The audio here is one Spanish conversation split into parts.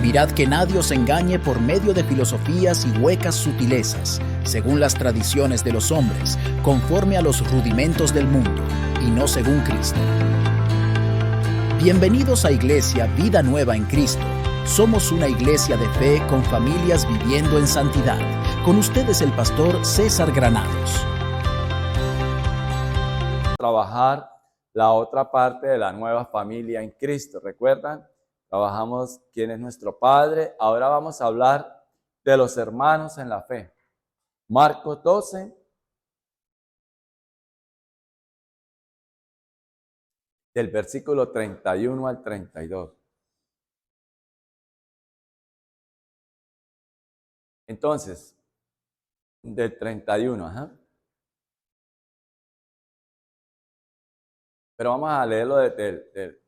Mirad que nadie os engañe por medio de filosofías y huecas sutilezas, según las tradiciones de los hombres, conforme a los rudimentos del mundo, y no según Cristo. Bienvenidos a Iglesia Vida Nueva en Cristo. Somos una iglesia de fe con familias viviendo en santidad. Con ustedes el pastor César Granados. Trabajar la otra parte de la nueva familia en Cristo. ¿Recuerdan? Trabajamos quién es nuestro Padre. Ahora vamos a hablar de los hermanos en la fe. Marcos 12. Del versículo 31 al 32. Entonces, del 31, Pero vamos a leerlo desde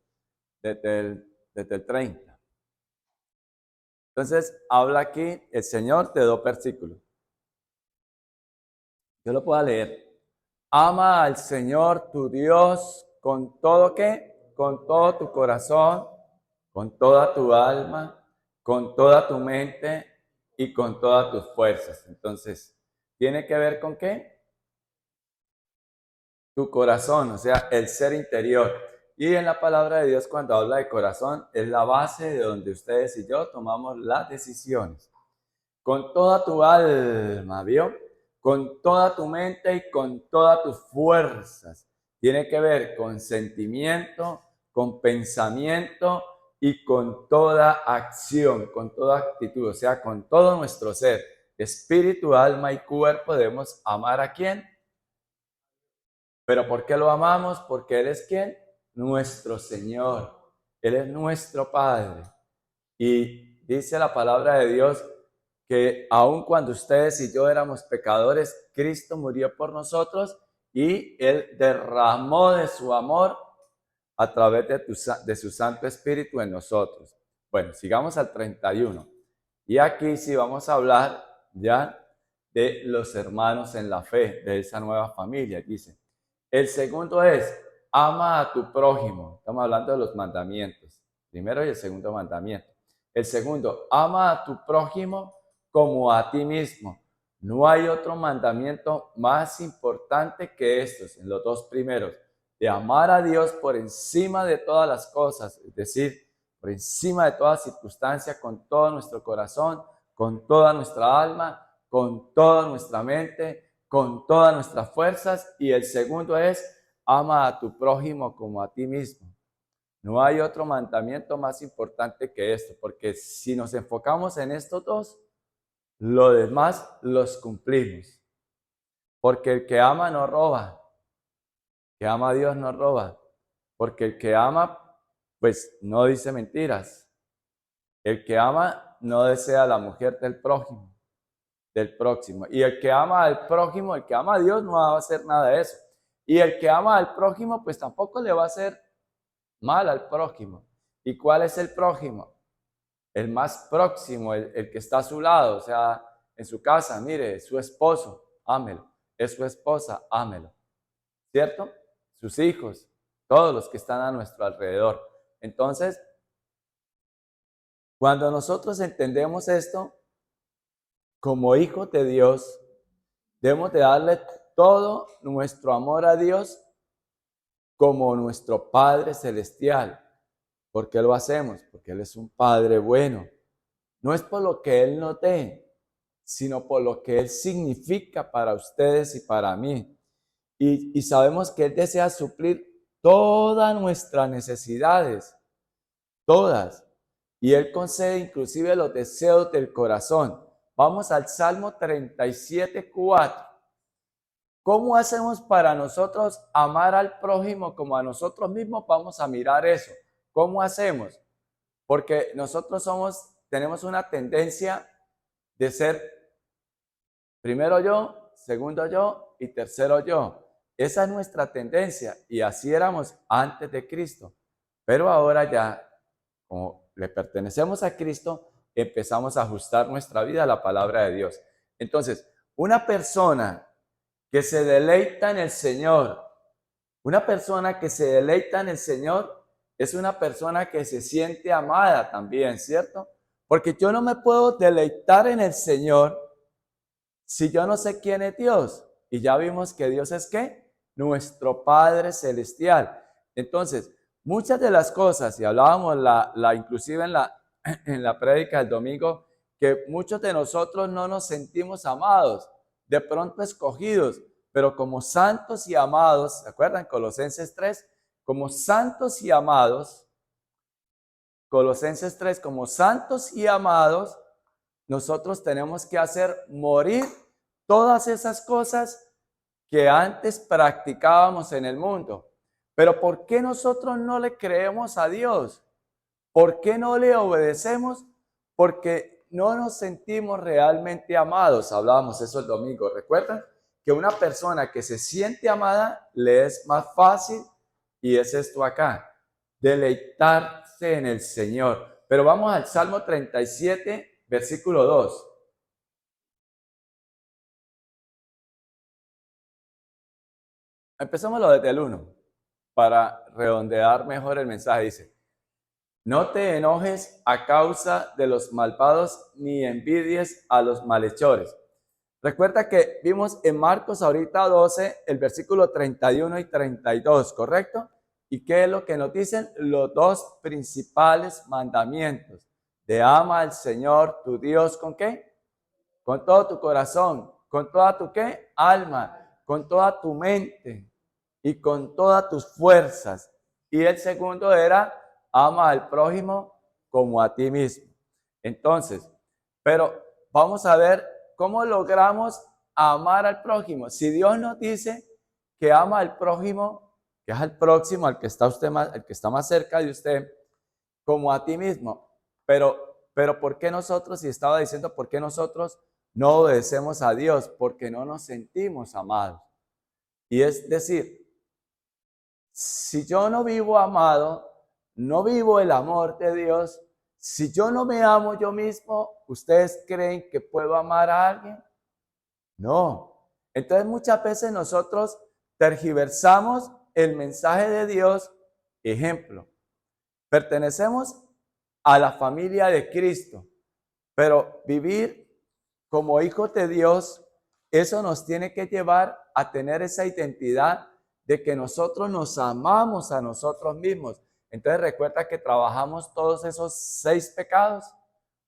el 30. Entonces, habla aquí el Señor de dos versículos. Yo lo puedo leer. Ama al Señor tu Dios con todo ¿qué? Con todo tu corazón, con toda tu alma, con toda tu mente y con todas tus fuerzas. Entonces, ¿tiene que ver con qué? Tu corazón, o sea, el ser interior. Y en la palabra de Dios, cuando habla de corazón, es la base de donde ustedes y yo tomamos las decisiones. Con toda tu alma, ¿vio? Con toda tu mente y con todas tus fuerzas. Tiene que ver con sentimiento, con pensamiento y con toda acción, con toda actitud, o sea, con todo nuestro ser, espíritu, alma y cuerpo. Debemos amar ¿a quién? ¿Pero por qué lo amamos? Porque Él es ¿quién? Nuestro Señor. Él es nuestro Padre. Y dice la palabra de Dios que aun cuando ustedes y yo éramos pecadores, Cristo murió por nosotros y Él derramó de su amor a través de su Santo Espíritu en nosotros. Bueno, sigamos al 31. Y aquí sí vamos a hablar ya de los hermanos en la fe, de esa nueva familia. Dice, el segundo es, ama a tu prójimo. Estamos hablando de los mandamientos. Primero y el segundo mandamiento. El segundo, ama a tu prójimo como a ti mismo. No hay otro mandamiento más importante que estos, en los dos primeros, de amar a Dios por encima de todas las cosas, es decir, por encima de toda circunstancia, con todo nuestro corazón, con toda nuestra alma, con toda nuestra mente, con todas nuestras fuerzas. Y el segundo es, ama a tu prójimo como a ti mismo. No hay otro mandamiento más importante que esto, porque si nos enfocamos en estos dos, lo demás los cumplimos. Porque el que ama no roba, el que ama a Dios no roba, porque el que ama, pues no dice mentiras. El que ama no desea la mujer del prójimo, del próximo. Y el que ama al prójimo, el que ama a Dios no va a hacer nada de eso. Y el que ama al prójimo, pues tampoco le va a hacer mal al prójimo. ¿Y cuál es el prójimo? El más próximo, el que está a su lado, o sea, en su casa, mire, su esposo, ámelo. Es su esposa, ámelo. ¿Cierto? Sus hijos, todos los que están a nuestro alrededor. Entonces, cuando nosotros entendemos esto, como hijos de Dios, debemos de darle todo nuestro amor a Dios como nuestro Padre Celestial. ¿Por qué lo hacemos? Porque Él es un Padre bueno. No es por lo que Él nos dé, sino por lo que Él significa para ustedes y para mí. Y sabemos que Él desea suplir todas nuestras necesidades, todas. Y Él concede inclusive los deseos del corazón. Vamos al Salmo 37:4. ¿Cómo hacemos para nosotros amar al prójimo como a nosotros mismos? Vamos a mirar eso. ¿Cómo hacemos? Porque nosotros tenemos una tendencia de ser primero yo, segundo yo y tercero yo. Esa es nuestra tendencia y así éramos antes de Cristo. Pero ahora ya, como le pertenecemos a Cristo, empezamos a ajustar nuestra vida a la palabra de Dios. Entonces, una persona que se deleita en el Señor, una persona que se deleita en el Señor es una persona que se siente amada también, ¿cierto? Porque yo no me puedo deleitar en el Señor si yo no sé quién es Dios. Y ya vimos que Dios es ¿qué? Nuestro Padre Celestial. Entonces, muchas de las cosas, y hablábamos inclusive en la prédica del domingo, que muchos de nosotros no nos sentimos amados, de pronto escogidos, pero como santos y amados, ¿se acuerdan? Colosenses 3, como santos y amados, Colosenses 3, como santos y amados, nosotros tenemos que hacer morir todas esas cosas que antes practicábamos en el mundo. Pero ¿por qué nosotros no le creemos a Dios? ¿Por qué no le obedecemos? Porque no nos sentimos realmente amados. Hablábamos eso el domingo. ¿Recuerdan? Que una persona que se siente amada le es más fácil, y es esto acá, deleitarse en el Señor. Pero vamos al Salmo 37, versículo 2. Empecémoslo desde el 1 para redondear mejor el mensaje. Dice: no te enojes a causa de los malvados, ni envidies a los malhechores. Recuerda que vimos en Marcos ahorita 12, el versículo 31 y 32, ¿correcto? ¿Y qué es lo que nos dicen? Los dos principales mandamientos. De ama al Señor tu Dios, ¿con qué? Con todo tu corazón, con toda tu ¿qué? Alma, con toda tu mente y con todas tus fuerzas. Y el segundo era: ama al prójimo como a ti mismo. Entonces, pero vamos a ver cómo logramos amar al prójimo. Si Dios nos dice que ama al prójimo, que es al próximo, al que está usted más, el que está más cerca de usted, como a ti mismo. Pero ¿por qué nosotros? Y estaba diciendo, ¿por qué nosotros no obedecemos a Dios? Porque no nos sentimos amados. Y es decir, si yo no vivo amado, no vivo el amor de Dios, si yo no me amo yo mismo, ¿ustedes creen que puedo amar a alguien? No. Entonces muchas veces nosotros tergiversamos el mensaje de Dios. Ejemplo, pertenecemos a la familia de Cristo, pero vivir como hijos de Dios, eso nos tiene que llevar a tener esa identidad de que nosotros nos amamos a nosotros mismos. Entonces recuerda que trabajamos todos esos 6 pecados: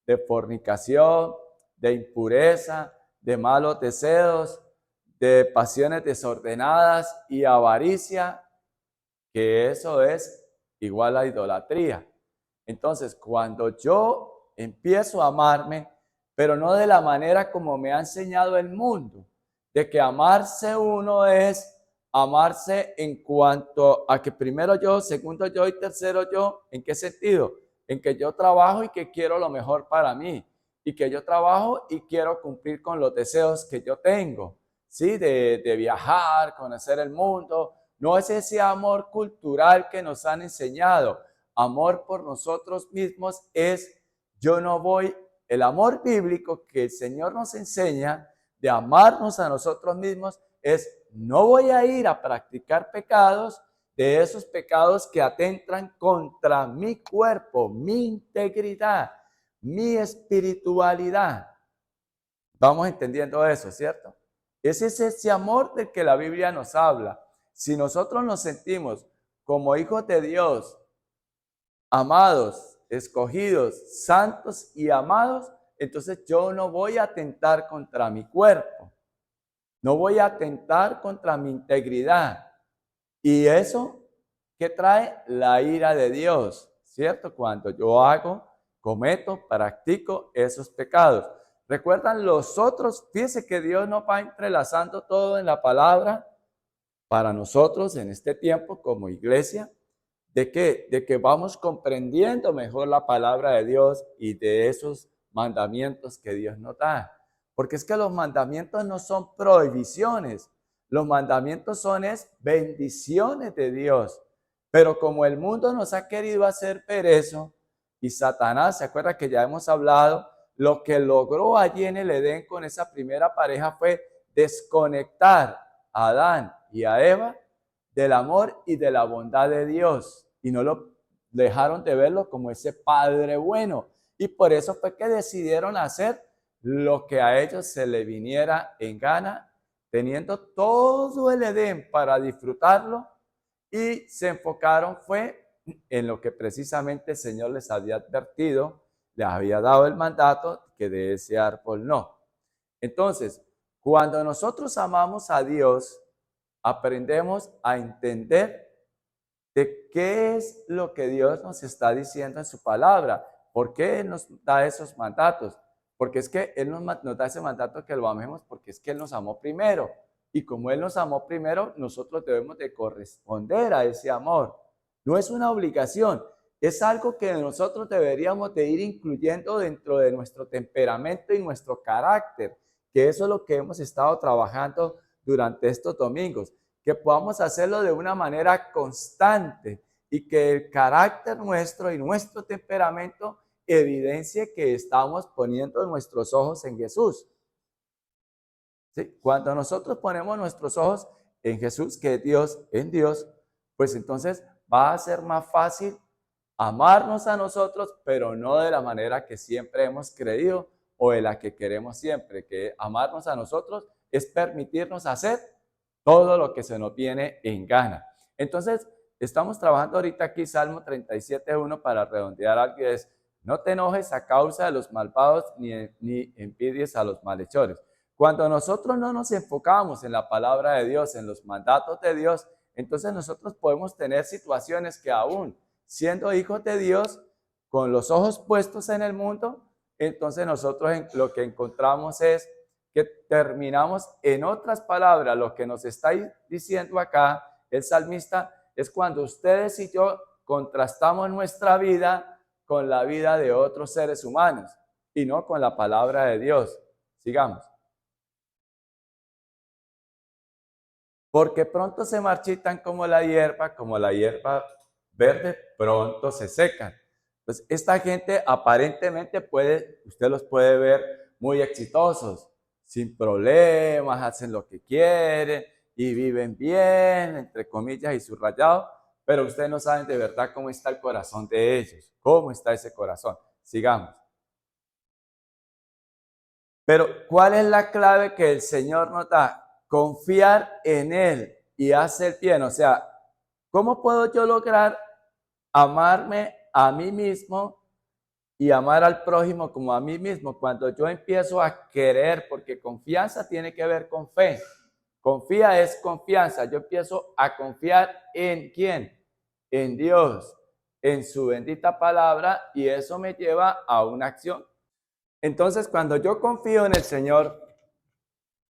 de fornicación, de impureza, de malos deseos, de pasiones desordenadas y avaricia, que eso es igual a idolatría. Entonces, cuando yo empiezo a amarme, pero no de la manera como me ha enseñado el mundo, de que amarse uno es amarse en cuanto a que primero yo, segundo yo y tercero yo. ¿En qué sentido? En que yo trabajo y que quiero lo mejor para mí, y que yo trabajo y quiero cumplir con los deseos que yo tengo, ¿sí? De viajar, conocer el mundo. No es ese amor cultural que nos han enseñado. Amor por nosotros mismos es, yo no voy, el amor bíblico que el Señor nos enseña de amarnos a nosotros mismos es: no voy a ir a practicar pecados, de esos pecados que atentan contra mi cuerpo, mi integridad, mi espiritualidad. Vamos entendiendo eso, ¿cierto? Ese es ese amor del que la Biblia nos habla. Si nosotros nos sentimos como hijos de Dios, amados, escogidos, santos y amados, entonces yo no voy a atentar contra mi cuerpo, no voy a atentar contra mi integridad. Y eso, ¿qué trae? La ira de Dios, ¿cierto? Cuando yo cometo, practico esos pecados. ¿Recuerdan los otros? Fíjense que Dios nos va entrelazando todo en la palabra para nosotros en este tiempo como iglesia. ¿De qué? De que vamos comprendiendo mejor la palabra de Dios y de esos mandamientos que Dios nos da. Porque es que los mandamientos no son prohibiciones, los mandamientos son bendiciones de Dios. Pero como el mundo nos ha querido hacer ver eso, y Satanás, ¿se acuerda que ya hemos hablado? Lo que logró allí en el Edén con esa primera pareja fue desconectar a Adán y a Eva del amor y de la bondad de Dios, y no lo dejaron de verlo como ese Padre bueno. Y por eso fue que decidieron hacer lo que a ellos se les viniera en gana, teniendo todo el Edén para disfrutarlo, y se enfocaron fue en lo que precisamente el Señor les había advertido, les había dado el mandato que de ese árbol no. Entonces, cuando nosotros amamos a Dios, aprendemos a entender de qué es lo que Dios nos está diciendo en su palabra. ¿Por qué Él nos da esos mandatos? Porque es que Él nos da ese mandato que lo amemos, porque es que Él nos amó primero. Y como Él nos amó primero, nosotros debemos de corresponder a ese amor. No es una obligación, es algo que nosotros deberíamos de ir incluyendo dentro de nuestro temperamento y nuestro carácter, que eso es lo que hemos estado trabajando durante estos domingos, que podamos hacerlo de una manera constante y que el carácter nuestro y nuestro temperamento evidencie que estamos poniendo nuestros ojos en Jesús. ¿Sí? Cuando nosotros ponemos nuestros ojos en Jesús, que es Dios, en Dios, pues entonces va a ser más fácil amarnos a nosotros, pero no de la manera que siempre hemos creído o de la que queremos siempre, que amarnos a nosotros es permitirnos hacer todo lo que se nos viene en gana. Entonces, estamos trabajando ahorita aquí Salmo 37:1 para redondear algo, que es: no te enojes a causa de los malvados, ni envidies a los malhechores. Cuando nosotros no nos enfocamos en la palabra de Dios, en los mandatos de Dios, entonces nosotros podemos tener situaciones que aún siendo hijos de Dios, con los ojos puestos en el mundo, entonces nosotros lo que encontramos es que terminamos, en otras palabras, lo que nos está diciendo acá el salmista, es cuando ustedes y yo contrastamos nuestra vida con la vida de otros seres humanos y no con la palabra de Dios. Sigamos. Porque pronto se marchitan como la hierba verde, pronto se secan. Pues esta gente aparentemente usted los puede ver muy exitosos, sin problemas, hacen lo que quieren y viven bien, entre comillas y subrayado, pero ustedes no saben de verdad cómo está el corazón de ellos, cómo está ese corazón. Sigamos. Pero ¿cuál es la clave que el Señor nos da? Confiar en Él y hacer bien. O sea, ¿cómo puedo yo lograr amarme a mí mismo y amar al prójimo como a mí mismo? Cuando yo empiezo a querer, porque confianza tiene que ver con fe. Confía es confianza. Yo empiezo a confiar en ¿quién? En Dios, en su bendita palabra, y eso me lleva a una acción. Entonces, cuando yo confío en el Señor,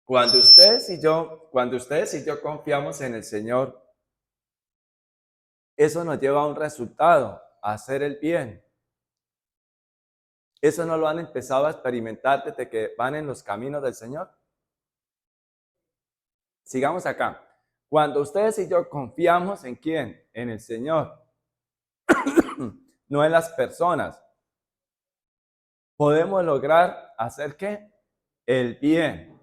cuando ustedes y yo confiamos en el Señor, eso nos lleva a un resultado, a hacer el bien. ¿Eso no lo han empezado a experimentar desde que van en los caminos del Señor? Sigamos acá. Cuando ustedes y yo confiamos en ¿quién? En el Señor, no en las personas, podemos lograr hacer ¿qué? El bien.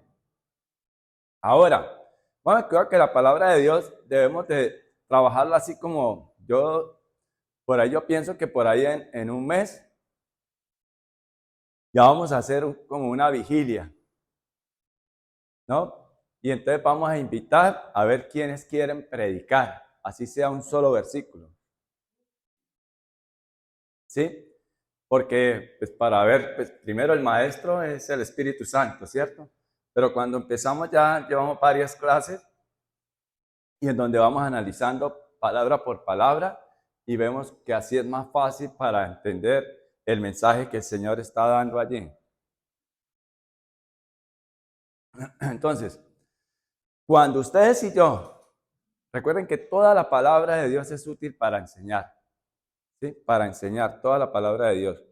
Ahora, bueno, creo que la palabra de Dios debemos de trabajarla así como yo pienso que por ahí en un mes ya vamos a hacer como una vigilia, ¿no? Y entonces vamos a invitar a ver quiénes quieren predicar, así sea un solo versículo. ¿Sí? Porque, pues para ver, pues primero el maestro es el Espíritu Santo, ¿cierto? Pero cuando empezamos ya llevamos varias clases y en donde vamos analizando palabra por palabra y vemos que así es más fácil para entender el mensaje que el Señor está dando allí. Entonces, cuando ustedes y yo, recuerden que toda la palabra de Dios es útil para enseñar, ¿sí? Para enseñar toda la palabra de Dios.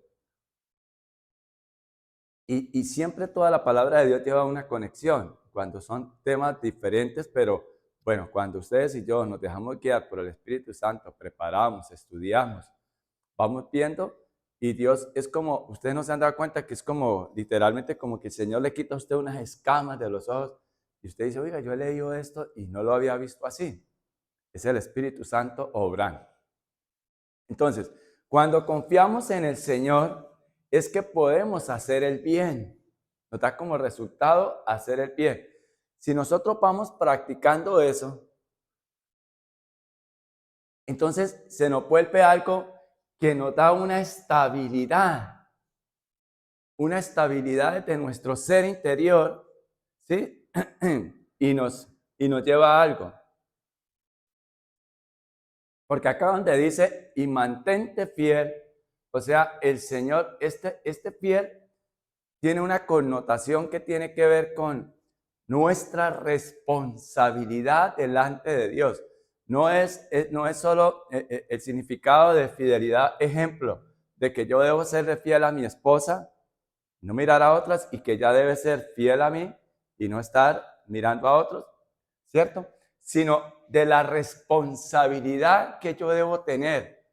Y siempre toda la palabra de Dios lleva una conexión, cuando son temas diferentes, pero bueno, cuando ustedes y yo nos dejamos guiar por el Espíritu Santo, preparamos, estudiamos, vamos viendo, y Dios es como, ustedes no se han dado cuenta que es como, literalmente como que el Señor le quita a usted unas escamas de los ojos, y usted dice, oiga, yo he leído esto y no lo había visto así. Es el Espíritu Santo obrando. Entonces, cuando confiamos en el Señor, es que podemos hacer el bien. Nos da como resultado hacer el bien. Si nosotros vamos practicando eso, entonces se nos vuelve algo que nos da una estabilidad de nuestro ser interior, ¿sí? y nos lleva a algo. Porque acá donde dice, y mantente fiel, o sea, el Señor, este fiel tiene una connotación que tiene que ver con nuestra responsabilidad delante de Dios. No es solo el significado de fidelidad, ejemplo, de que yo debo ser fiel a mi esposa, no mirar a otras, y que ella debe ser fiel a mí y no estar mirando a otros, ¿cierto? Sino de la responsabilidad que yo debo tener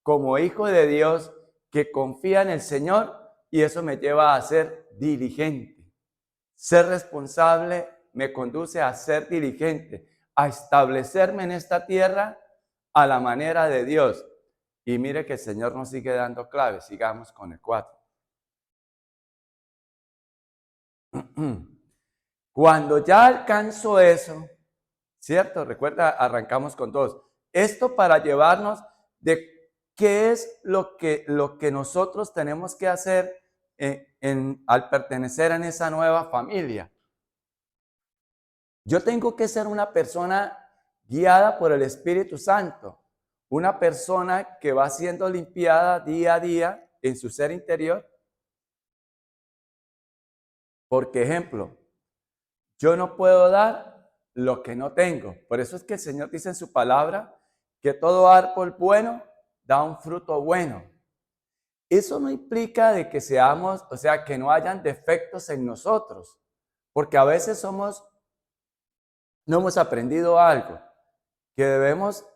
como hijo de Dios que confía en el Señor, y eso me lleva a ser diligente. Ser responsable me conduce a ser diligente, a establecerme en esta tierra a la manera de Dios. Y mire que el Señor nos sigue dando claves. Sigamos con el 4. Cuando ya alcanzo eso, ¿cierto? Recuerda, arrancamos con 2. Esto para llevarnos de qué es lo que nosotros tenemos que hacer al pertenecer en esa nueva familia. Yo tengo que ser una persona guiada por el Espíritu Santo, una persona que va siendo limpiada día a día en su ser interior. Porque, ejemplo, yo no puedo dar lo que no tengo. Por eso es que el Señor dice en su palabra que todo árbol bueno da un fruto bueno. Eso no implica de que seamos, o sea, que no hayan defectos en nosotros, porque a veces no hemos aprendido algo que debemos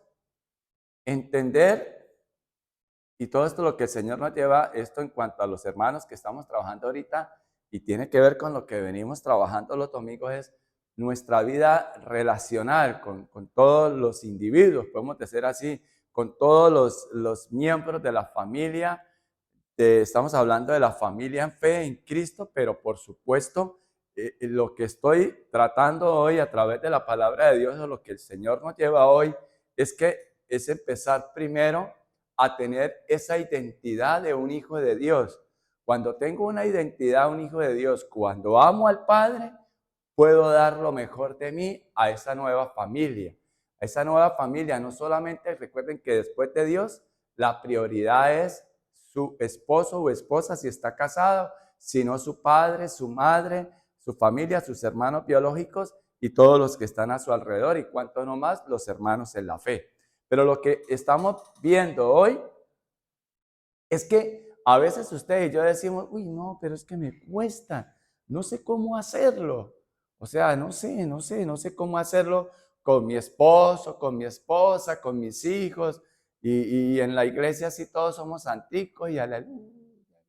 entender, y todo esto lo que el Señor nos lleva, esto en cuanto a los hermanos que estamos trabajando ahorita, y tiene que ver con lo que venimos trabajando los domingos, es nuestra vida relacional con todos los individuos, podemos decir así, con todos los miembros de la familia. Estamos hablando de la familia en fe en Cristo, pero por supuesto, lo que estoy tratando hoy a través de la palabra de Dios, o lo que el Señor nos lleva hoy, es empezar primero a tener esa identidad de un hijo de Dios. Cuando tengo una identidad de un hijo de Dios, cuando amo al Padre, puedo dar lo mejor de mí a esa nueva familia. A esa nueva familia, no solamente recuerden que después de Dios, la prioridad es su esposo o esposa si está casado, sino su padre, su madre, su familia, sus hermanos biológicos y todos los que están a su alrededor, y cuanto no más, los hermanos en la fe. Pero lo que estamos viendo hoy es que a veces usted y yo decimos, uy, no, pero es que me cuesta, no sé cómo hacerlo. O sea, no sé cómo hacerlo con mi esposo, con mi esposa, con mis hijos. Y en la iglesia sí todos somos santicos y aleluya,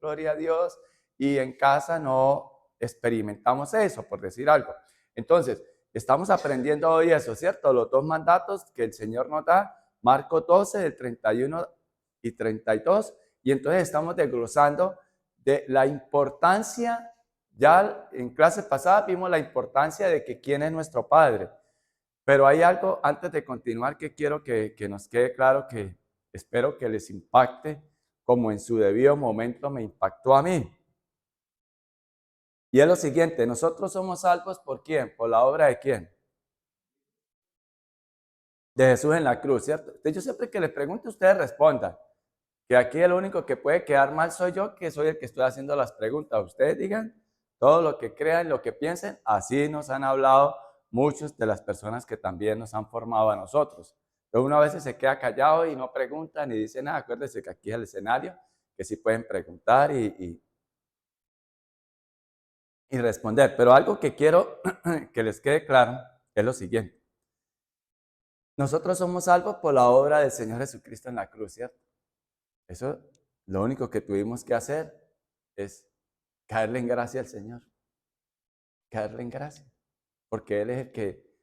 gloria a Dios. Y en casa no experimentamos eso, por decir algo. Entonces, estamos aprendiendo hoy eso, ¿cierto? Los 2 mandatos que el Señor nos da, Marcos 12, del 31 y 32. Y entonces estamos desglosando de la importancia, ya en clases pasadas vimos la importancia de que quién es nuestro Padre. Pero hay algo antes de continuar que quiero que nos quede claro, que espero que les impacte como en su debido momento me impactó a mí. Y es lo siguiente, nosotros somos salvos ¿por quién? ¿Por la obra de quién? De Jesús en la cruz, ¿cierto? Entonces yo siempre que les pregunte, ustedes respondan. Que aquí el único que puede quedar mal soy yo, que soy el que estoy haciendo las preguntas. Ustedes digan todo lo que crean, lo que piensen. Así nos han hablado muchos de las personas que también nos han formado a nosotros. Pero uno a veces se queda callado y no pregunta ni dice nada. Acuérdense que aquí es el escenario, que sí pueden preguntar y responder. Pero algo que quiero que les quede claro es lo siguiente. Nosotros somos salvos por la obra del Señor Jesucristo en la cruz, ¿cierto? Eso, lo único que tuvimos que hacer es caerle en gracia al Señor. Caerle en gracia. Porque Él es el que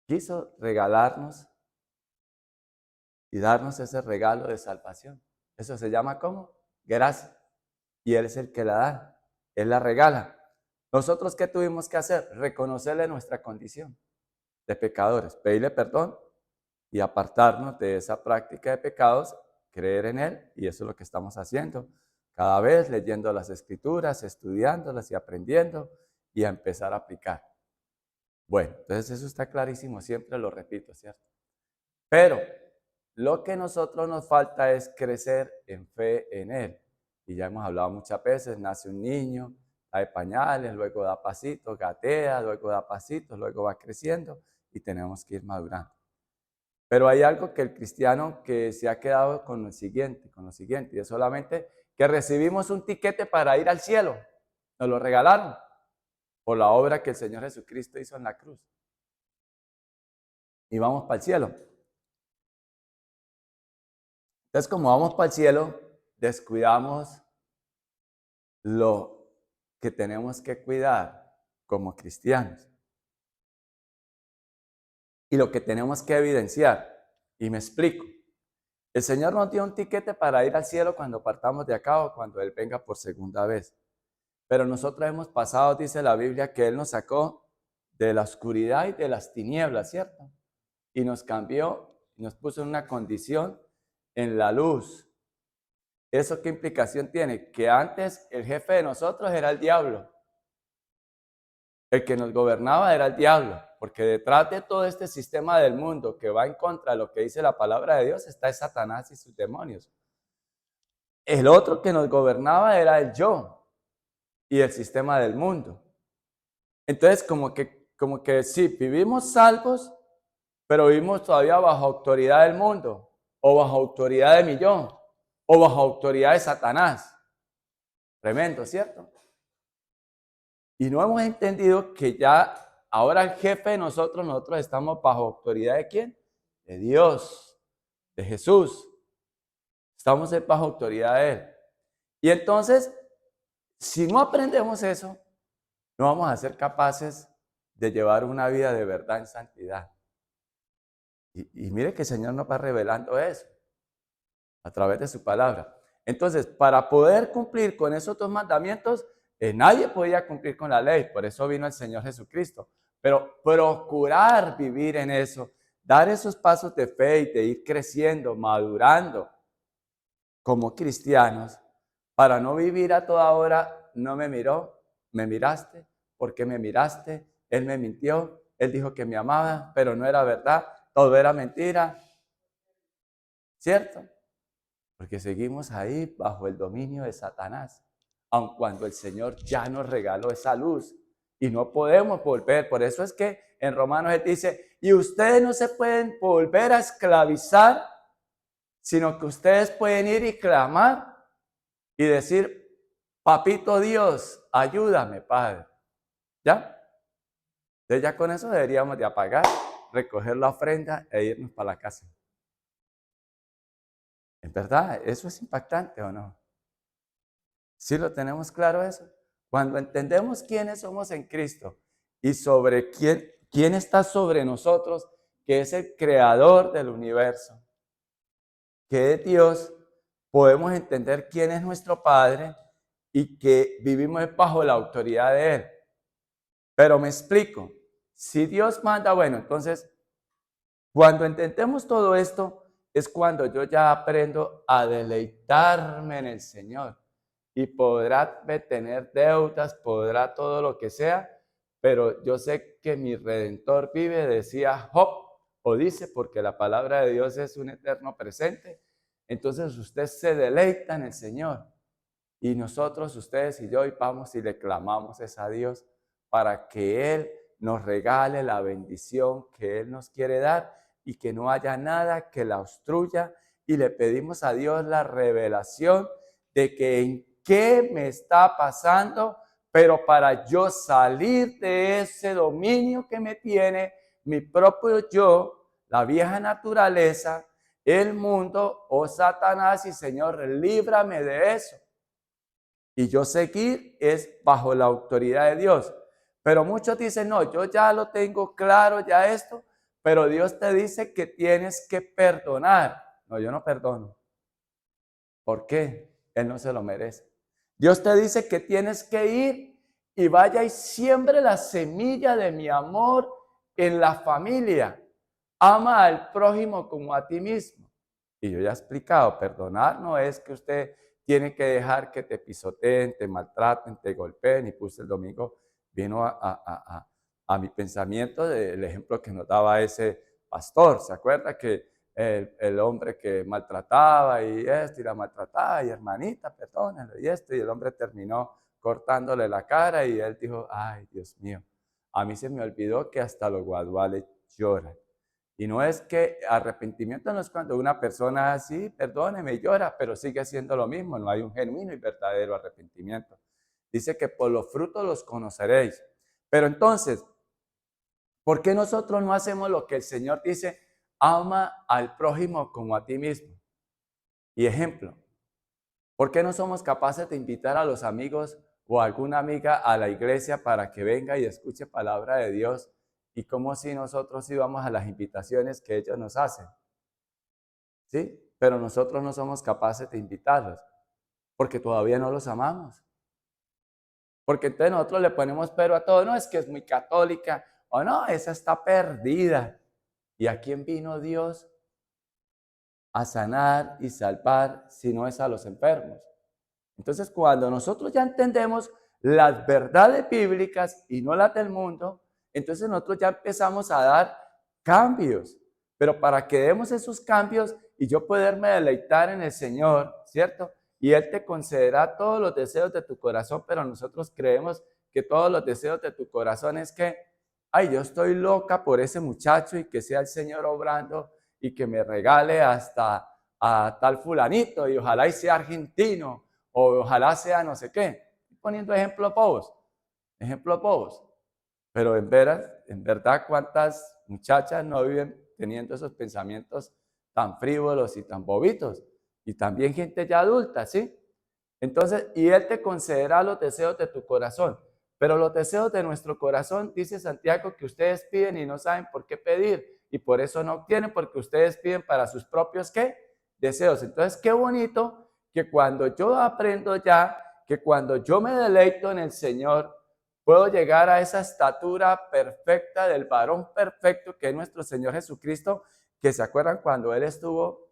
quiso regalarnos y darnos ese regalo de salvación. Eso se llama ¿cómo? Gracia. y Él es el que la da, Él la regala. ¿Nosotros qué tuvimos que hacer? Reconocerle nuestra condición de pecadores, pedirle perdón y apartarnos de esa práctica de pecados, creer en Él, y eso es lo que estamos haciendo. Cada vez leyendo las Escrituras, estudiándolas y aprendiendo, y a empezar a aplicar. Bueno, entonces eso está clarísimo, siempre lo repito, ¿cierto? Pero lo que a nosotros nos falta es crecer en fe en Él. Y ya hemos hablado muchas veces, nace un niño, da de pañales, luego da pasitos, gatea, luego da pasitos, luego va creciendo y tenemos que ir madurando. Pero hay algo que el cristiano que se ha quedado con lo siguiente, y es solamente que recibimos un tiquete para ir al cielo. Nos lo regalaron por la obra que el Señor Jesucristo hizo en la cruz. Y vamos para el cielo. Entonces, como vamos para el cielo, descuidamos lo que tenemos que cuidar como cristianos. Y lo que tenemos que evidenciar. Y me explico. El Señor nos dio un tiquete para ir al cielo cuando partamos de acá o cuando Él venga por segunda vez. Pero nosotros hemos pasado, dice la Biblia, que Él nos sacó de la oscuridad y de las tinieblas, ¿cierto? Y nos cambió, nos puso en una condición en la luz. ¿Eso qué implicación tiene? Que antes el jefe de nosotros era el diablo. El que nos gobernaba era el diablo, porque detrás de todo este sistema del mundo que va en contra de lo que dice la palabra de Dios está Satanás y sus demonios. El otro que nos gobernaba era el yo y el sistema del mundo. Entonces, como que sí, vivimos salvos, pero vivimos todavía bajo autoridad del mundo, o bajo autoridad de mi yo, o bajo autoridad de Satanás. Tremendo, ¿cierto? Y no hemos entendido que ya ahora el jefe de nosotros estamos bajo autoridad ¿de quién? De Dios, de Jesús. Estamos bajo autoridad de Él. Y entonces, si no aprendemos eso, no vamos a ser capaces de llevar una vida de verdad en santidad. Y mire que el Señor nos va revelando eso a través de su palabra. Entonces, para poder cumplir con esos dos mandamientos, nadie podía cumplir con la ley, por eso vino el Señor Jesucristo. Pero procurar vivir en eso, dar esos pasos de fe y de ir creciendo, madurando como cristianos, para no vivir a toda hora, no me miró, me miraste, ¿por qué me miraste? Él me mintió, él dijo que me amaba, pero no era verdad, todo era mentira, ¿cierto? Porque seguimos ahí bajo el dominio de Satanás, aun cuando el Señor ya nos regaló esa luz y no podemos volver. Por eso es que en Romanos él dice, y ustedes no se pueden volver a esclavizar, sino que ustedes pueden ir y clamar y decir, papito Dios, ayúdame, Padre. ¿Ya? Entonces ya con eso deberíamos de apagar, recoger la ofrenda e irnos para la casa. ¿En verdad? ¿Eso es impactante o no? ¿Sí lo tenemos claro eso? Cuando entendemos quiénes somos en Cristo y sobre quién está sobre nosotros, que es el creador del universo, que es Dios, podemos entender quién es nuestro Padre y que vivimos bajo la autoridad de Él. Pero me explico, si Dios manda, bueno, entonces, cuando entendemos todo esto, es cuando yo ya aprendo a deleitarme en el Señor. Y podrá tener deudas, podrá todo lo que sea, pero yo sé que mi Redentor vive, decía Job, o dice, porque la palabra de Dios es un eterno presente. Entonces usted se deleita en el Señor. Y nosotros, ustedes y yo, y vamos y le clamamos a Dios para que Él nos regale la bendición que Él nos quiere dar y que no haya nada que la obstruya. Y le pedimos a Dios la revelación de que en qué me está pasando, pero para yo salir de ese dominio que me tiene mi propio yo, la vieja naturaleza, el mundo, oh Satanás, y Señor, líbrame de eso. Y yo seguir es bajo la autoridad de Dios. Pero muchos dicen, no, yo ya lo tengo claro, ya esto, pero Dios te dice que tienes que perdonar. No, yo no perdono. ¿Por qué? Él no se lo merece. Dios te dice que tienes que ir y vaya y siembre la semilla de mi amor en la familia. Ama al prójimo como a ti mismo. Y yo ya he explicado, perdonar no es que usted tiene que dejar que te pisoteen, te maltraten, te golpeen. Y puse el domingo, vino a mi pensamiento del ejemplo que nos daba ese pastor. ¿Se acuerda que el hombre que maltrataba y esto y la maltrataba y hermanita, perdónenlo y esto? Y el hombre terminó cortándole la cara y él dijo, ay, Dios mío, a mí se me olvidó que hasta los guaduales lloran. Y no es que arrepentimiento no es cuando una persona así, perdóneme, llora, pero sigue haciendo lo mismo, no hay un genuino y verdadero arrepentimiento. Dice que por los frutos los conoceréis. Pero entonces, ¿por qué nosotros no hacemos lo que el Señor dice? Ama al prójimo como a ti mismo. Y ejemplo, ¿por qué no somos capaces de invitar a los amigos o a alguna amiga a la iglesia para que venga y escuche palabra de Dios? Y como si nosotros íbamos a las invitaciones que ellos nos hacen, ¿sí? Pero nosotros no somos capaces de invitarlos porque todavía no los amamos. Porque entonces nosotros le ponemos pero a todo, no, es que es muy católica, o no, esa está perdida. ¿Y a quién vino Dios a sanar y salvar si no es a los enfermos? Entonces, cuando nosotros ya entendemos las verdades bíblicas y no las del mundo, entonces nosotros ya empezamos a dar cambios. Pero para que demos esos cambios y yo poderme deleitar en el Señor, ¿cierto? Y Él te concederá todos los deseos de tu corazón, pero nosotros creemos que todos los deseos de tu corazón es que, ay, yo estoy loca por ese muchacho y que sea el Señor obrando y que me regale hasta a tal fulanito y ojalá y sea argentino o ojalá sea no sé qué. Poniendo ejemplos bobos. Pero en verdad, ¿cuántas muchachas no viven teniendo esos pensamientos tan frívolos y tan bobitos? Y también gente ya adulta, ¿sí? Entonces, y Él te concederá los deseos de tu corazón. Pero los deseos de nuestro corazón, dice Santiago, que ustedes piden y no saben por qué pedir. Y por eso no obtienen, porque ustedes piden para sus propios, ¿qué? Deseos. Entonces, qué bonito que cuando yo aprendo ya, que cuando yo me deleito en el Señor, puedo llegar a esa estatura perfecta del varón perfecto que es nuestro Señor Jesucristo, que se acuerdan cuando Él estuvo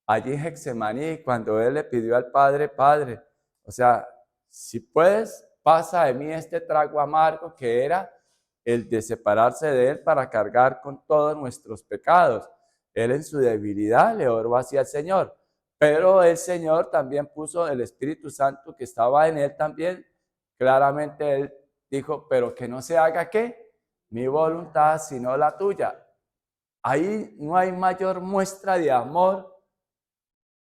allí en Getsemaní, cuando Él le pidió al Padre, Padre, o sea, si puedes, pasa de mí este trago amargo, que era el de separarse de Él para cargar con todos nuestros pecados. Él en su debilidad le oró hacia el Señor, pero el Señor también puso el Espíritu Santo que estaba en Él también. Claramente Él dijo, pero que no se haga ¿qué? Mi voluntad, sino la tuya. Ahí no hay mayor muestra de amor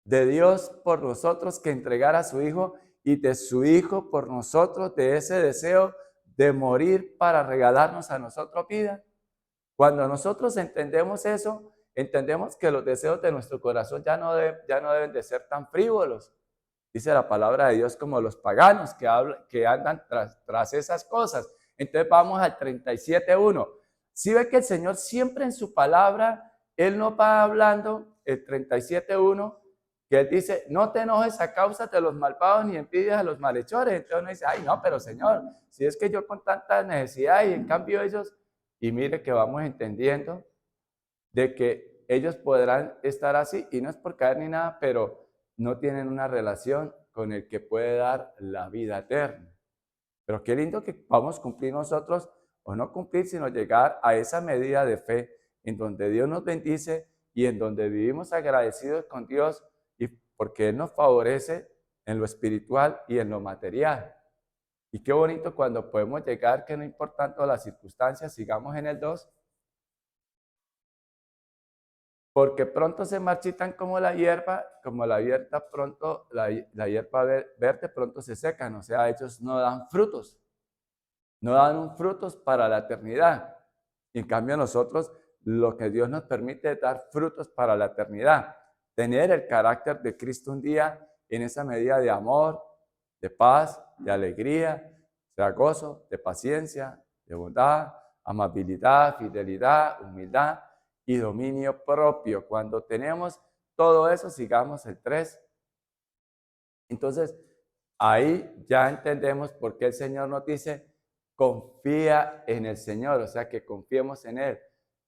de Dios por nosotros que entregar a su Hijo y de su Hijo por nosotros, de ese deseo de morir para regalarnos a nosotros vida. Cuando nosotros entendemos eso, entendemos que los deseos de nuestro corazón ya no deben de ser tan frívolos. Dice la palabra de Dios como los paganos que andan tras esas cosas. Entonces vamos al 37:1. Si ve que el Señor siempre en su palabra, Él nos va hablando, el 37:1, que Él dice, no te enojes a causa de los malvados ni envidias a los malhechores. Entonces uno dice, ay no, pero Señor, si es que yo con tanta necesidad y en cambio ellos, y mire que vamos entendiendo de que ellos podrán estar así, y no es por caer ni nada, pero no tienen una relación con el que puede dar la vida eterna. Pero qué lindo que vamos a cumplir nosotros, o no cumplir, sino llegar a esa medida de fe en donde Dios nos bendice y en donde vivimos agradecidos con Dios, y porque Él nos favorece en lo espiritual y en lo material. Y qué bonito cuando podemos llegar, que no importando las circunstancias, sigamos en el 2, porque pronto se marchitan como la hierba pronto, la hierba verde pronto se secan, o sea, ellos no dan frutos, no dan frutos para la eternidad. En cambio nosotros, lo que Dios nos permite es dar frutos para la eternidad, tener el carácter de Cristo un día en esa medida de amor, de paz, de alegría, de gozo, de paciencia, de bondad, amabilidad, fidelidad, humildad y dominio propio. Cuando tenemos todo eso, sigamos el 3. Entonces, Ahí ya entendemos por qué el Señor nos dice, confía en el Señor, o sea, que confiemos en Él.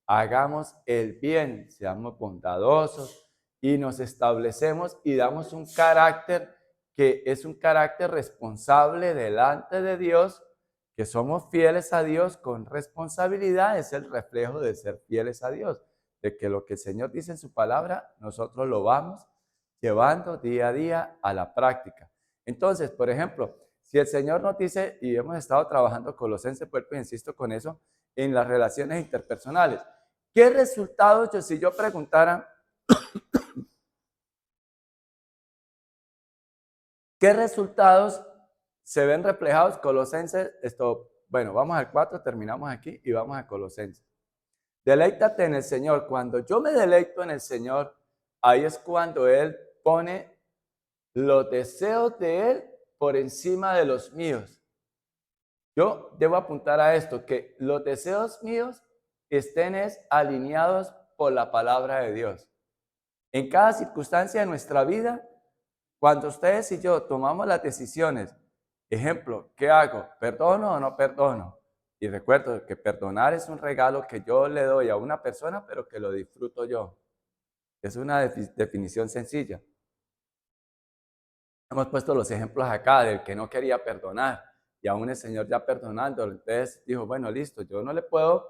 Hagamos el bien, seamos bondadosos y nos establecemos y damos un carácter que es un carácter responsable delante de Dios, que somos fieles a Dios con responsabilidad, es el reflejo de ser fieles a Dios, de que lo que el Señor dice en su palabra, nosotros lo vamos llevando día a día a la práctica. Entonces, por ejemplo, si el Señor nos dice, y hemos estado trabajando Colosenses, vuelvo e insisto con eso, en las relaciones interpersonales, ¿qué resultados, si yo preguntara, qué resultados se ven reflejados? Colosenses, bueno, vamos al 4, terminamos aquí y vamos a Colosenses. Deleítate en el Señor. Cuando yo me deleito en el Señor, ahí es cuando Él pone los deseos de Él por encima de los míos. Yo debo apuntar a esto, que los deseos míos estén alineados por la palabra de Dios. En cada circunstancia de nuestra vida, cuando ustedes y yo tomamos las decisiones, ejemplo, ¿qué hago? ¿Perdono o no perdono? Y recuerdo que perdonar es un regalo que yo le doy a una persona, pero que lo disfruto yo. Es una definición sencilla. Hemos puesto los ejemplos acá del que no quería perdonar y aún el Señor ya perdonándolo. Entonces dijo, bueno, listo, yo no le puedo,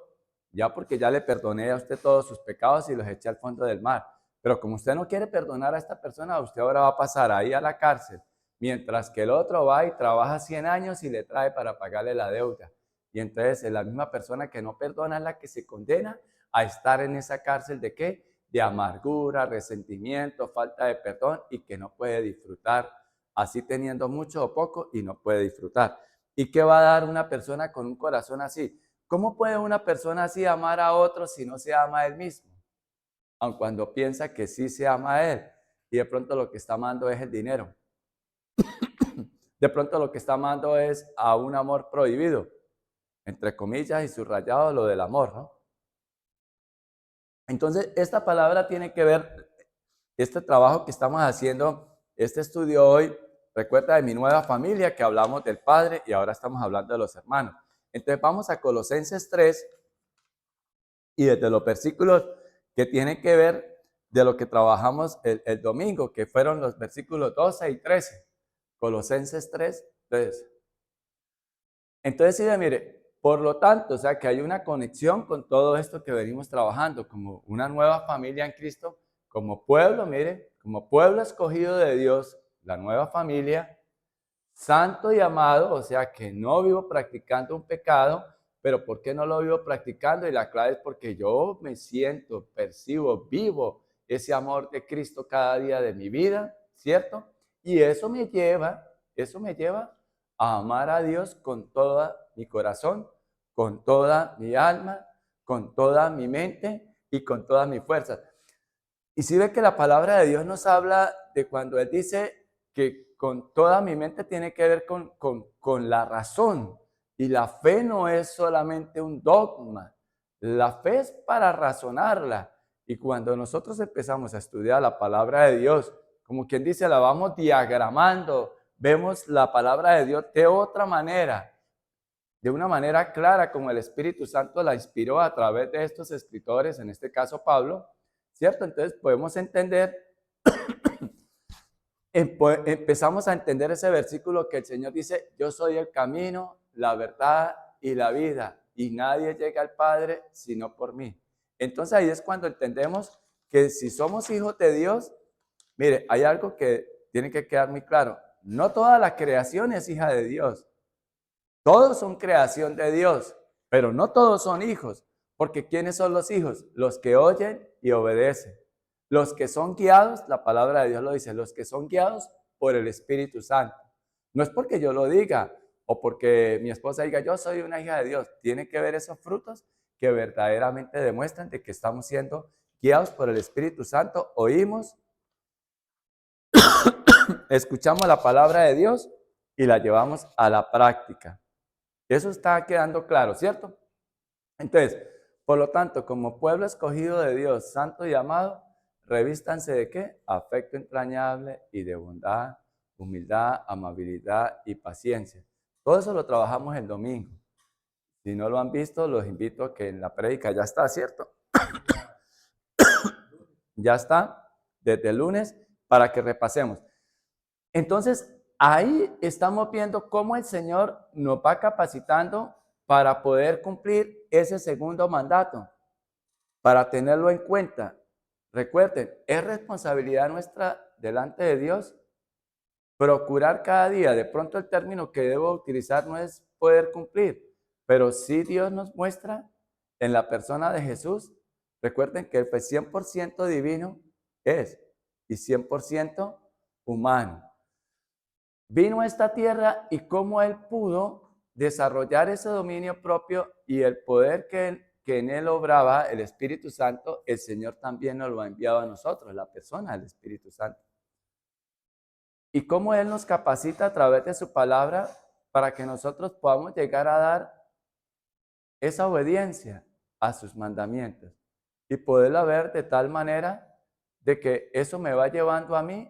ya porque ya le perdoné a usted todos sus pecados y los eché al fondo del mar. Pero como usted no quiere perdonar a esta persona, usted ahora va a pasar ahí a la cárcel, mientras que el otro va y trabaja 100 años y le trae para pagarle la deuda. Y entonces es la misma persona que no perdona es la que se condena a estar en esa cárcel ¿de qué? De amargura, resentimiento, falta de perdón y que no puede disfrutar así teniendo mucho o poco y no puede disfrutar. ¿Y qué va a dar una persona con un corazón así? ¿Cómo puede una persona así amar a otro si no se ama a él mismo? Aun cuando piensa que sí se ama a él y de pronto lo que está amando es el dinero. De pronto lo que está amando es a un amor prohibido, entre comillas y subrayado lo del amor, ¿no? Entonces, esta palabra tiene que ver, este trabajo que estamos haciendo, este estudio hoy, recuerda de mi nueva familia que hablamos del Padre y ahora estamos hablando de los hermanos. Entonces vamos a Colosenses 3 y desde los versículos que tienen que ver de lo que trabajamos el domingo, que fueron los versículos 12 y 13. Colosenses 3, 3. Entonces, sí, mire, por lo tanto, o sea que hay una conexión con todo esto que venimos trabajando, como una nueva familia en Cristo, como pueblo, mire, como pueblo escogido de Dios, la nueva familia, santo y amado, o sea que no vivo practicando un pecado, pero ¿por qué no lo vivo practicando? Y la clave es porque yo me siento, percibo, vivo ese amor de Cristo cada día de mi vida, ¿cierto? Y eso me lleva a amar a Dios con todo mi corazón, con toda mi alma, con toda mi mente y con todas mis fuerzas. Y si ve que la palabra de Dios nos habla de cuando Él dice que con toda mi mente tiene que ver con la razón. Y la fe no es solamente un dogma. La fe es para razonarla. Y cuando nosotros empezamos a estudiar la palabra de Dios, como quien dice, la vamos diagramando, vemos la palabra de Dios de otra manera, de una manera clara, como el Espíritu Santo la inspiró a través de estos escritores, en este caso Pablo, ¿cierto? Entonces podemos entender, empezamos a entender ese versículo que el Señor dice, yo soy el camino, la verdad y la vida, y nadie llega al Padre sino por mí. Entonces ahí es cuando entendemos que si somos hijos de Dios, mire, hay algo que tiene que quedar muy claro, no toda la creación es hija de Dios, todos son creación de Dios, pero no todos son hijos, porque ¿quiénes son los hijos? Los que oyen y obedecen. Los que son guiados, la palabra de Dios lo dice, los que son guiados por el Espíritu Santo. No es porque yo lo diga o porque mi esposa diga, yo soy una hija de Dios. Tiene que ver esos frutos que verdaderamente demuestran de que estamos siendo guiados por el Espíritu Santo. Oímos, escuchamos la palabra de Dios y la llevamos a la práctica. Eso está quedando claro, ¿cierto? Entonces, por lo tanto, como pueblo escogido de Dios, santo y amado, revístanse de ¿qué? Afecto entrañable y de bondad, humildad, amabilidad y paciencia. Todo eso lo trabajamos el domingo. Si no lo han visto, los invito a que en la prédica ya está, ¿cierto? Ya está, desde el lunes, para que repasemos. Entonces, ahí estamos viendo cómo el Señor nos va capacitando para poder cumplir ese segundo mandato, para tenerlo en cuenta. Recuerden, es responsabilidad nuestra delante de Dios procurar cada día. De pronto el término que debo utilizar no es poder cumplir, pero sí Dios nos muestra en la persona de Jesús. Recuerden que el 100% divino es y 100% humano. Vino a esta tierra y cómo Él pudo desarrollar ese dominio propio y el poder que en Él obraba, el Espíritu Santo, el Señor también nos lo ha enviado a nosotros, la persona del Espíritu Santo. Y cómo Él nos capacita a través de su palabra para que nosotros podamos llegar a dar esa obediencia a sus mandamientos y poderla ver de tal manera de que eso me va llevando a mí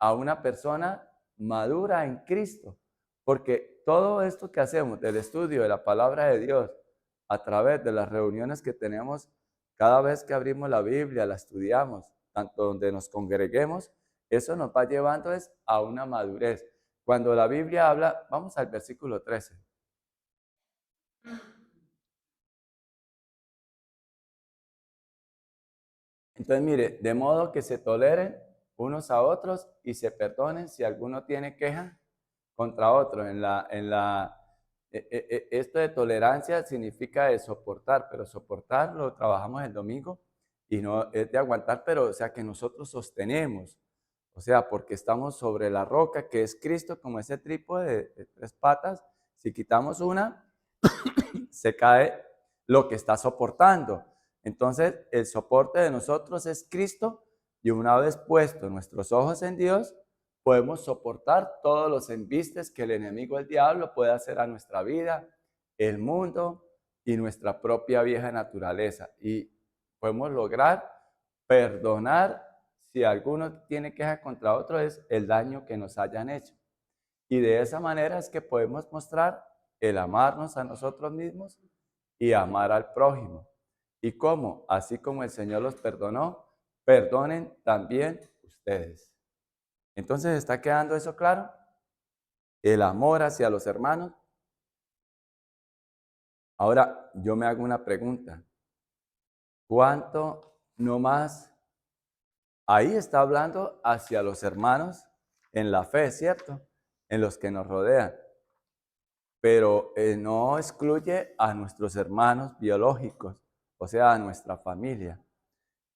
a una persona madura en Cristo, porque todo esto que hacemos del estudio de la palabra de Dios a través de las reuniones que tenemos cada vez que abrimos la Biblia, la estudiamos, tanto donde nos congreguemos, eso nos va llevando a una madurez. Cuando la Biblia habla, vamos al versículo 13. Entonces, mire, de modo que se toleren unos a otros y se perdonen si alguno tiene queja contra otro. Esto de tolerancia significa de soportar, pero soportar lo trabajamos el domingo y no es de aguantar, pero o sea que nosotros sostenemos, o sea, porque estamos sobre la roca que es Cristo, como ese trípode de 3 patas. Si quitamos una, se cae lo que está soportando. Entonces, el soporte de nosotros es Cristo y una vez puestos nuestros ojos en Dios, podemos soportar todos los embistes que el enemigo, el diablo, puede hacer a nuestra vida, el mundo y nuestra propia vieja naturaleza. Y podemos lograr perdonar si alguno tiene queja contra otro, es el daño que nos hayan hecho. Y de esa manera es que podemos mostrar el amarnos a nosotros mismos y amar al prójimo. ¿Y cómo? Así como el Señor los perdonó, perdonen también ustedes. Entonces, ¿está quedando eso claro? El amor hacia los hermanos. Ahora, yo me hago una pregunta. ¿Cuánto no más? Ahí está hablando hacia los hermanos en la fe, ¿cierto? En los que nos rodean. Pero no excluye a nuestros hermanos biológicos, o sea, a nuestra familia.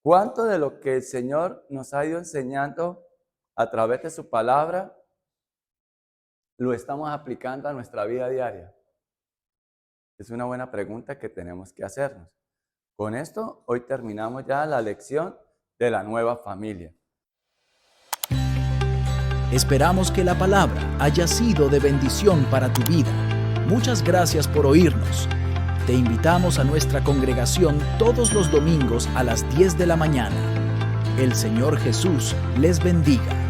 ¿Cuánto de lo que el Señor nos ha ido enseñando a través de su palabra lo estamos aplicando a nuestra vida diaria? Es una buena pregunta que tenemos que hacernos. Con esto, hoy terminamos ya la lección de la nueva familia. Esperamos que la palabra haya sido de bendición para tu vida. Muchas gracias por oírnos. Te invitamos a nuestra congregación todos los domingos a las 10 de la mañana. El Señor Jesús les bendiga.